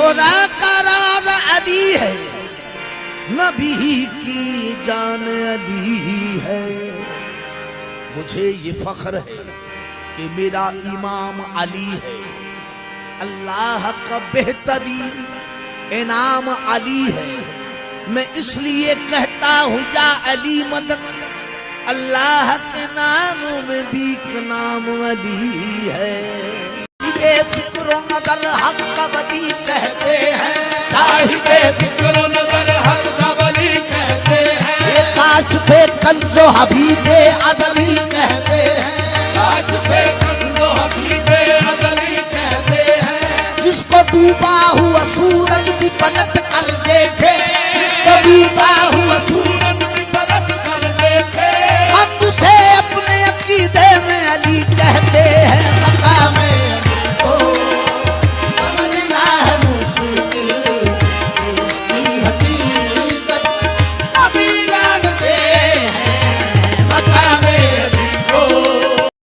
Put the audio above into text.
خدا کا راز علی ہے، نبی کی جان علی ہے۔ مجھے یہ فخر ہے کہ میرا امام علی ہے، اللہ کا بہترین انعام علی ہے۔ میں اس لیے کہتا ہوں یا علی مدد، اللہ کے ناموں میں بھی ایک نام علی ہے۔ بے فکر و نظر حق کا ولی کہتے ہیں، صاحب فکر و نظر حق کا ولی کہتے ہیں، یہ کاشف کنز و حبیب ازلی کہتے ہیں، کاشف کنز و حبیب ازلی کہتے ہیں۔ جس کو ڈوبا ہوا سورج بھی پلٹ